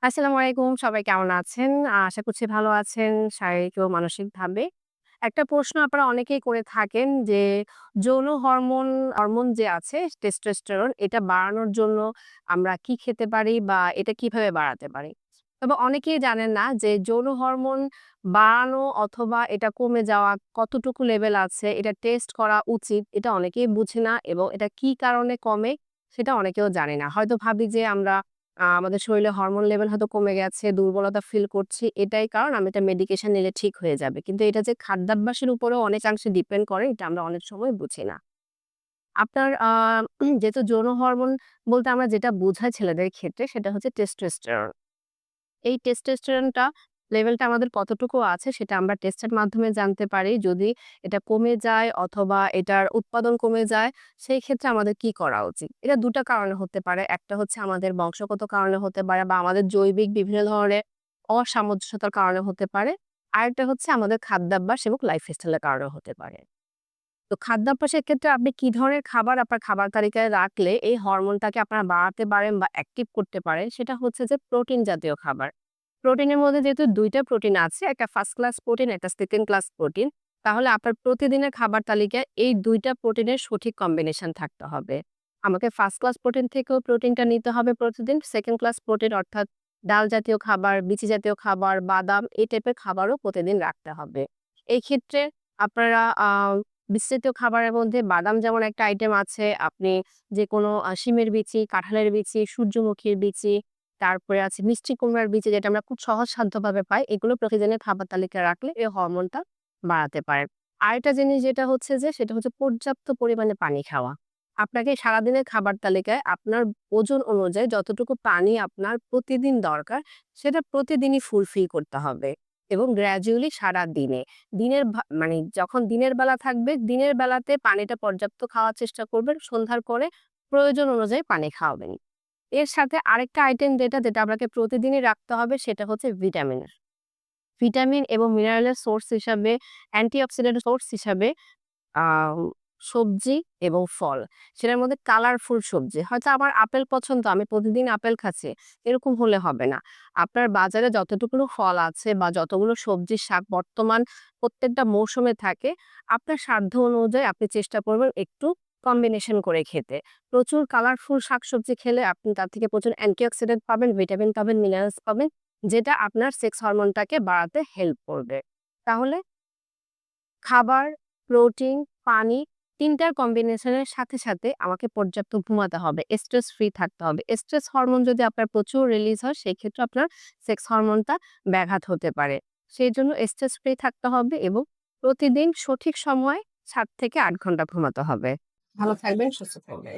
আসসালামু আলাইকুম। সবাই কেমন আছেন? আশা করছি ভালো আছেন শারীরিক ও মানসিকভাবে। একটা প্রশ্ন আপনারা অনেকেই করে থাকেন যে, যৌন হরমোন যে আছে টেস্টোস্টেরন এটা বাড়ানোর জন্য আমরা কি খেতে পারি বা এটা কিভাবে বাড়াতে পারি? তবে অনেকেই জানেন না যে যৌন হরমোন বাড়ানো অথবা এটা কমে যাওয়া কতটুকু লেভেল আছে, এটা টেস্ট করা উচিত। এটা অনেকেই বুঝে না এবং এটা কি কারণে কমে সেটা অনেকেও জানে না। হয়তো ভাবি যে আমরা আমাদের শরীরে হরমোন লেভেল হয়তো কমে গেছে, দুর্বলতা ফিল করছি। এটাই কারণ আমি এটা মেডিকেশন নিলে ঠিক হয়ে যাবে। কিন্তু এটা যে খাদ্যাভ্যাসের উপরেও অনেকাংশে ডিপেন্ড করে এটা আমরা অনেক সময় বুঝি না। আপনার যেহেতু যৌন হরমোন বলতে আমরা যেটা বোঝাই ছেলেদের ক্ষেত্রে সেটা হচ্ছে টেস্টোস্টেরন। এই টেস্টোস্টেরনটা লেভেলটা আমাদের কতটুকু আছে সেটা আমরা টেস্টের মাধ্যমে জানতে পারি। যদি এটা কমে যায় অথবা এটার উৎপাদন কমে যায়, সেই ক্ষেত্রে আমাদের কি করা উচিত? এটা ২ টা কারণে হতে পারে। একটা হচ্ছে আমাদের বংশগত কারণে হতে পারে বা আমাদের জৈবিক বিভিন্ন ধরনের অসামঞ্জস্যতার কারণে হতে পারে। আরেকটা হচ্ছে আমাদের খাদ্যাভ্যাস এবং লাইফস্টাইলের কারণে হতে পারে। তো খাদ্যাভ্যাসের ক্ষেত্রে আপনি কি ধরনের খাবার আপনার খাবার তালিকায় রাখলে এই হরমোনটাকে আপনারা বাড়াতে পারেন বা অ্যাক্টিভ করতে পারেন, সেটা হচ্ছে যে প্রোটিন জাতীয় খাবার। প্রোটিনের মধ্যে যেহেতু ২ টা প্রোটিন আছে, একটা ফার্স্ট ক্লাস প্রোটিন, একটা সেকেন্ড ক্লাস প্রোটিন। তাহলে আপনার প্রতিদিনের খাবার তালিকায় এই ২ টা প্রোটিনের সঠিক কম্বিনেশন থাকতে হবে। আমাকে ফার্স্ট ক্লাস প্রোটিন থেকেও প্রোটিনটা নিতে হবে প্রতিদিন। সেকেন্ড ক্লাস প্রোটিন অর্থাৎ ডাল জাতীয় খাবার, বিচি জাতীয় খাবার, বাদাম এই টাইপের খাবারও প্রতিদিন রাখতে হবে। এই ক্ষেত্রে আপনারা বিস্তৃত খাবারের মধ্যে বাদাম যেমন একটা আইটেম আছে, আপনি যেকোনো শিমের বিচি, কাঁঠালের বিচি, সূর্যমুখীর বিচি, তারপরে আছে মিষ্টি কুমড়ার বিচি যেটা আমরা খুব সহজসাধ্যভাবে পাই। এগুলো প্রতিদিনের খাবার তালিকায় রাখলে এই হরমোনটা বাড়াতে পারেন। আরেকটা জিনিস যেটা হচ্ছে যে সেটা হচ্ছে পর্যাপ্ত পরিমাণে পানি খাওয়া। আপনাকে সারাদিনের খাবার তালিকায় আপনার ওজন অনুযায়ী যতটুকু পানি আপনার প্রতিদিন দরকার সেটা প্রতিদিনই ফুলফিল করতে হবে এবং গ্র্যাজুয়ালি সারাদিনে। মানে যখন দিনের বেলা থাকবে, দিনের বেলাতে পানিটা পর্যাপ্ত খাওয়ার চেষ্টা করবেন। সন্ধ্যার পরে প্রয়োজন অনুযায়ী পানি খাওয়াবেন। এর সাথে আরেকটা আইটেম যেটা আপনাকে প্রতিদিনই রাখতে হবে সেটা হচ্ছে ভিটামিন। ভিটামিন এবং মিনারেলের সোর্স হিসাবে অ্যান্টিঅক্সিডেন্ট সোর্স হিসাবে আ সবজি এবং ফল। সেটার মধ্যে কালারফুল সবজি। হয়তো আমার আপেল পছন্দ, আমি প্রতিদিন আপেল খাচ্ছি, এরকম হলে হবে না। আপনার বাজারে যতটুকুনো ফল আছে বা যতগুলো সবজি শাক বর্তমান প্রত্যেকটা মৌসুমে থাকে, আপনার সাধ্য অনুযায়ী আপনি চেষ্টা করবেন একটু কম্বিনেশন করে খেতে। প্রচুর কালারফুল শাকসবজি খেলে আপনি তার থেকে প্রচুর অ্যান্টিঅক্সিডেন্ট পাবেন, ভিটামিন পাবেন, মিনারেলস পাবেন, যেটা আপনার সেক্স হরমোনটাকে বাড়াতে হেল্প করবে। তাহলে খাবার, প্রোটিন, পানি ৩ টার কম্বিনেশনের সাথে আমাকে পর্যাপ্ত ঘুমাতে হবে। স্ট্রেস ফ্রি থাকতে হবে। স্ট্রেস হরমোন যদি আপনার প্রচুর রিলিজ হয়, সেক্ষেত্রে আপনার সেক্স হরমোনটা ব্যাঘাত হতে পারে। সেজন্য স্ট্রেস ফ্রি থাকতে হবে এবং প্রতিদিন সঠিক সময়ে ৭ থেকে ৮ ঘন্টা ঘুমাতে হবে। ভালো থাকবেন, সুস্থ থাকবেন।